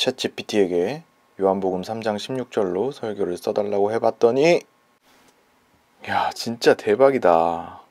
챗GPT에게 요한복음 3장 16절로 설교를 써달라고 해봤더니 야, 진짜 대박이다.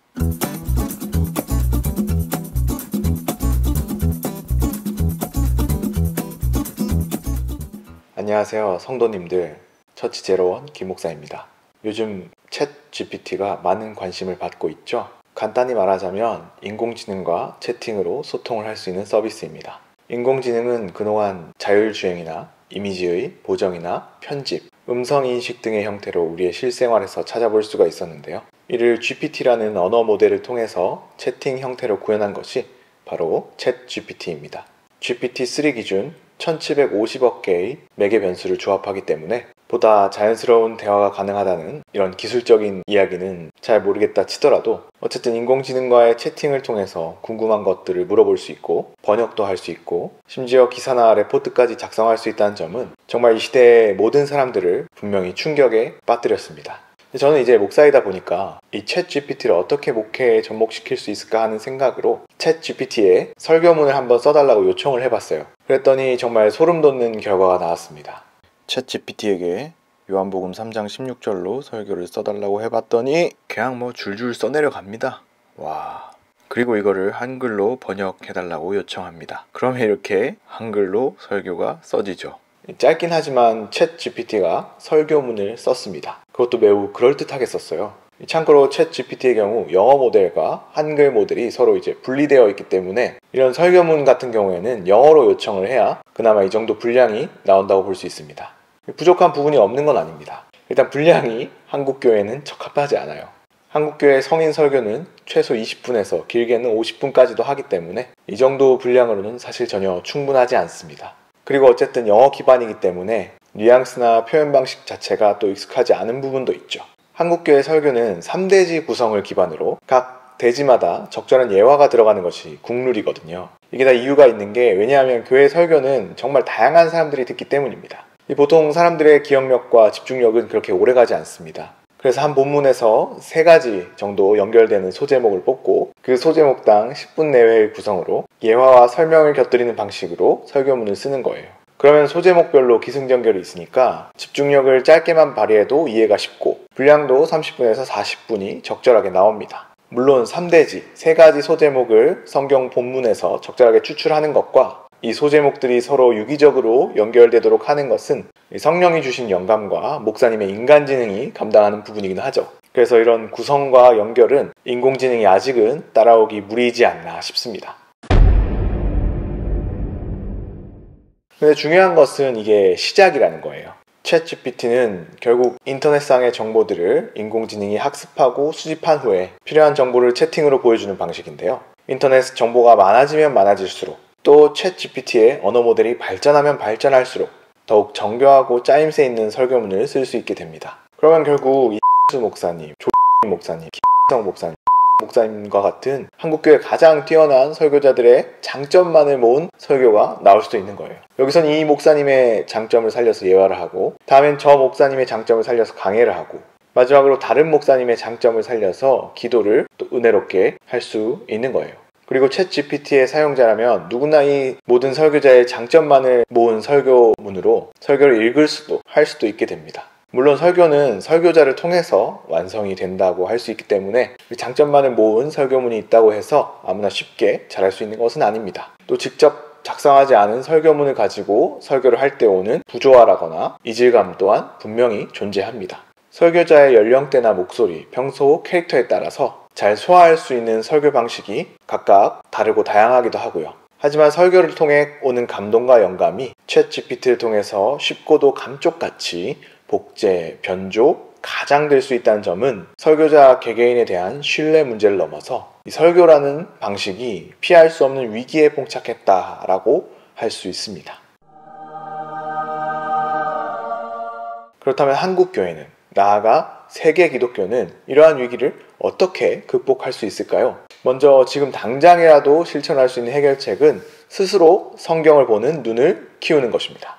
안녕하세요 성도님들, 처치제로원 김목사입니다. 요즘 챗GPT가 많은 관심을 받고 있죠. 간단히 말하자면 인공지능과 채팅으로 소통을 할 수 있는 서비스입니다. 인공지능은 그동안 자율주행이나 이미지의 보정이나 편집, 음성인식 등의 형태로 우리의 실생활에서 찾아볼 수가 있었는데요. 이를 GPT라는 언어 모델을 통해서 채팅 형태로 구현한 것이 바로 챗GPT입니다. GPT-3 기준 1750억 개의 매개 변수를 조합하기 때문에 보다 자연스러운 대화가 가능하다는 이런 기술적인 이야기는 잘 모르겠다 치더라도 어쨌든 인공지능과의 채팅을 통해서 궁금한 것들을 물어볼 수 있고 번역도 할 수 있고 심지어 기사나 레포트까지 작성할 수 있다는 점은 정말 이 시대의 모든 사람들을 분명히 충격에 빠뜨렸습니다. 저는 이제 목사이다 보니까 이 챗GPT를 어떻게 목회에 접목시킬 수 있을까 하는 생각으로 챗GPT에 설교문을 한번 써달라고 요청을 해봤어요. 그랬더니 정말 소름 돋는 결과가 나왔습니다. 챗GPT에게 요한복음 3장 16절로 설교를 써달라고 해봤더니 그냥 줄줄 써내려갑니다. 와. 그리고 이거를 한글로 번역해달라고 요청합니다. 그러면 이렇게 한글로 설교가 써지죠. 짧긴 하지만 챗GPT가 설교문을 썼습니다. 그것도 매우 그럴듯하게 썼어요. 참고로 챗GPT의 경우 영어 모델과 한글 모델이 서로 이제 분리되어 있기 때문에 이런 설교문 같은 경우에는 영어로 요청을 해야 그나마 이 정도 분량이 나온다고 볼 수 있습니다. 부족한 부분이 없는 건 아닙니다. 일단 분량이 한국교회는 적합하지 않아요. 한국교회 성인 설교는 최소 20분에서 길게는 50분까지도 하기 때문에 이 정도 분량으로는 사실 전혀 충분하지 않습니다. 그리고 어쨌든 영어 기반이기 때문에 뉘앙스나 표현 방식 자체가 또 익숙하지 않은 부분도 있죠. 한국교회 설교는 3대지 구성을 기반으로 각 대지마다 적절한 예화가 들어가는 것이 국룰이거든요. 이게 다 이유가 있는 게 왜냐하면 교회 설교는 정말 다양한 사람들이 듣기 때문입니다. 보통 사람들의 기억력과 집중력은 그렇게 오래가지 않습니다. 그래서 한 본문에서 3가지 정도 연결되는 소제목을 뽑고 그 소제목당 10분 내외의 구성으로 예화와 설명을 곁들이는 방식으로 설교문을 쓰는 거예요. 그러면 소제목별로 기승전결이 있으니까 집중력을 짧게만 발휘해도 이해가 쉽고 분량도 30분에서 40분이 적절하게 나옵니다. 물론 3대지, 3가지 소제목을 성경 본문에서 적절하게 추출하는 것과 이 소제목들이 서로 유기적으로 연결되도록 하는 것은 성령이 주신 영감과 목사님의 인간지능이 감당하는 부분이긴 하죠. 그래서 이런 구성과 연결은 인공지능이 아직은 따라오기 무리이지 않나 싶습니다. 근데 중요한 것은 이게 시작이라는 거예요. 챗GPT는 결국 인터넷상의 정보들을 인공지능이 학습하고 수집한 후에 필요한 정보를 채팅으로 보여주는 방식인데요. 인터넷 정보가 많아지면 많아질수록 또 챗GPT의 언어 모델이 발전하면 발전할수록 더욱 정교하고 짜임새 있는 설교문을 쓸 수 있게 됩니다. 그러면 결국 목사님, 목사님, 목사님과 같은 한국교회 가장 뛰어난 설교자들의 장점만을 모은 설교가 나올 수도 있는 거예요. 여기선 이 목사님의 장점을 살려서 예화를 하고 다음엔 저 목사님의 장점을 살려서 강해를 하고 마지막으로 다른 목사님의 장점을 살려서 기도를 또 은혜롭게 할 수 있는 거예요. 그리고 챗GPT의 사용자라면 누구나 이 모든 설교자의 장점만을 모은 설교문으로 설교를 읽을 수도 할 수도 있게 됩니다. 물론 설교는 설교자를 통해서 완성이 된다고 할 수 있기 때문에 장점만을 모은 설교문이 있다고 해서 아무나 쉽게 잘할 수 있는 것은 아닙니다. 또 직접 작성하지 않은 설교문을 가지고 설교를 할 때 오는 부조화라거나 이질감 또한 분명히 존재합니다. 설교자의 연령대나 목소리, 평소 캐릭터에 따라서 잘 소화할 수 있는 설교 방식이 각각 다르고 다양하기도 하고요. 하지만 설교를 통해 오는 감동과 영감이 챗GPT를 통해서 쉽고도 감쪽같이 복제, 변조, 가장될 수 있다는 점은 설교자 개개인에 대한 신뢰 문제를 넘어서 이 설교라는 방식이 피할 수 없는 위기에 봉착했다라고 할 수 있습니다. 그렇다면 한국교회는, 나아가 세계 기독교는 이러한 위기를 어떻게 극복할 수 있을까요? 먼저 지금 당장이라도 실천할 수 있는 해결책은 스스로 성경을 보는 눈을 키우는 것입니다.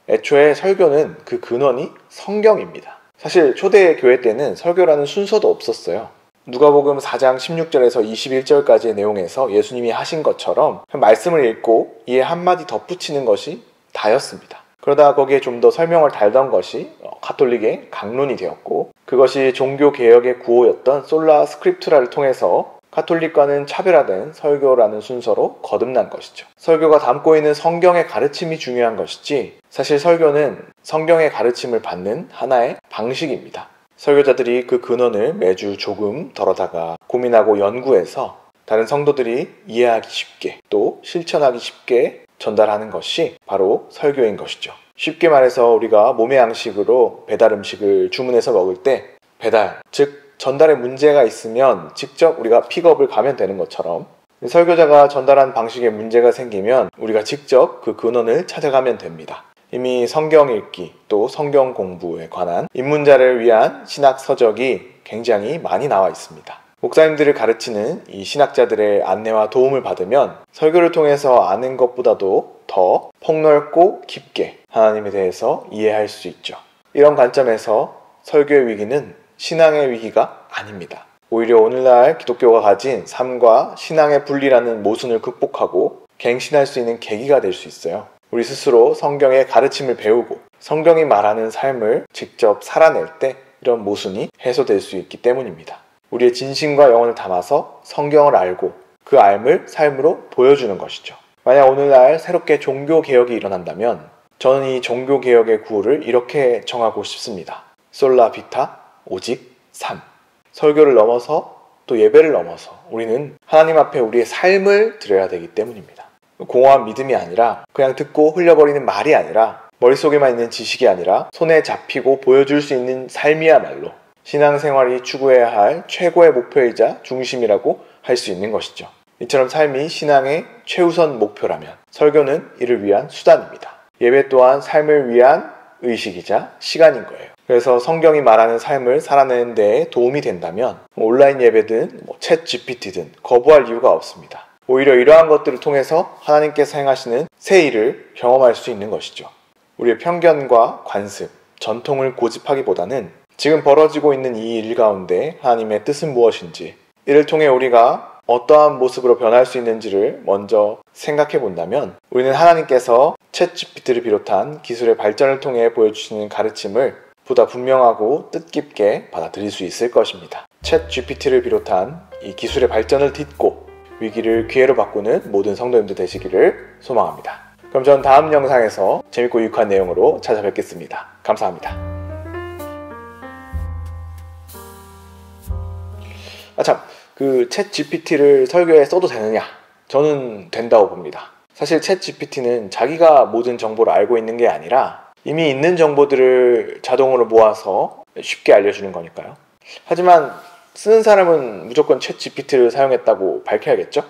애초에 설교는 그 근원이 성경입니다. 사실 초대 교회 때는 설교라는 순서도 없었어요. 누가복음 4장 16절에서 21절까지의 내용에서 예수님이 하신 것처럼 말씀을 읽고 이에 한마디 덧붙이는 것이 다였습니다. 그러다 거기에 좀 더 설명을 달던 것이 가톨릭의 강론이 되었고, 그것이 종교개혁의 구호였던 솔라 스크립투라를 통해서 가톨릭과는 차별화된 설교라는 순서로 거듭난 것이죠. 설교가 담고 있는 성경의 가르침이 중요한 것이지, 사실 설교는 성경의 가르침을 받는 하나의 방식입니다. 설교자들이 그 근원을 매주 조금 덜어다가 고민하고 연구해서 다른 성도들이 이해하기 쉽게 또 실천하기 쉽게 전달하는 것이 바로 설교인 것이죠. 쉽게 말해서 우리가 몸의 양식으로 배달 음식을 주문해서 먹을 때 배달, 즉 전달에 문제가 있으면 직접 우리가 픽업을 가면 되는 것처럼, 설교자가 전달한 방식에 문제가 생기면 우리가 직접 그 근원을 찾아가면 됩니다. 이미 성경 읽기 또 성경 공부에 관한 입문자를 위한 신학 서적이 굉장히 많이 나와 있습니다. 목사님들을 가르치는 이 신학자들의 안내와 도움을 받으면 설교를 통해서 아는 것보다도 더 폭넓고 깊게 하나님에 대해서 이해할 수 있죠. 이런 관점에서 설교의 위기는 신앙의 위기가 아닙니다. 오히려 오늘날 기독교가 가진 삶과 신앙의 분리라는 모순을 극복하고 갱신할 수 있는 계기가 될 수 있어요. 우리 스스로 성경의 가르침을 배우고 성경이 말하는 삶을 직접 살아낼 때 이런 모순이 해소될 수 있기 때문입니다. 우리의 진심과 영혼을 담아서 성경을 알고 그 알을 삶으로 보여주는 것이죠. 만약 오늘날 새롭게 종교개혁이 일어난다면 저는 이 종교개혁의 구호를 이렇게 정하고 싶습니다. 솔라 비타, 오직 삶. 설교를 넘어서 또 예배를 넘어서 우리는 하나님 앞에 우리의 삶을 드려야 되기 때문입니다. 공허한 믿음이 아니라, 그냥 듣고 흘려버리는 말이 아니라, 머릿속에만 있는 지식이 아니라 손에 잡히고 보여줄 수 있는 삶이야말로 신앙생활이 추구해야 할 최고의 목표이자 중심이라고 할 수 있는 것이죠. 이처럼 삶이 신앙의 최우선 목표라면 설교는 이를 위한 수단입니다. 예배 또한 삶을 위한 의식이자 시간인 거예요. 그래서 성경이 말하는 삶을 살아내는 데 도움이 된다면 온라인 예배든 챗 GPT든 거부할 이유가 없습니다. 오히려 이러한 것들을 통해서 하나님께서 행하시는 새 일을 경험할 수 있는 것이죠. 우리의 편견과 관습, 전통을 고집하기보다는 지금 벌어지고 있는 이 일 가운데 하나님의 뜻은 무엇인지, 이를 통해 우리가 어떠한 모습으로 변할 수 있는지를 먼저 생각해 본다면 우리는 하나님께서 챗 GPT를 비롯한 기술의 발전을 통해 보여주시는 가르침을 보다 분명하고 뜻깊게 받아들일 수 있을 것입니다. 챗 GPT를 비롯한 이 기술의 발전을 딛고 위기를 기회로 바꾸는 모든 성도님들 되시기를 소망합니다. 그럼 전 다음 영상에서 재밌고 유익한 내용으로 찾아뵙겠습니다. 감사합니다. 그 챗 GPT를 설교에 써도 되느냐? 저는 된다고 봅니다. 사실 챗 GPT는 자기가 모든 정보를 알고 있는 게 아니라 이미 있는 정보들을 자동으로 모아서 쉽게 알려주는 거니까요. 하지만 쓰는 사람은 무조건 챗 GPT를 사용했다고 밝혀야겠죠?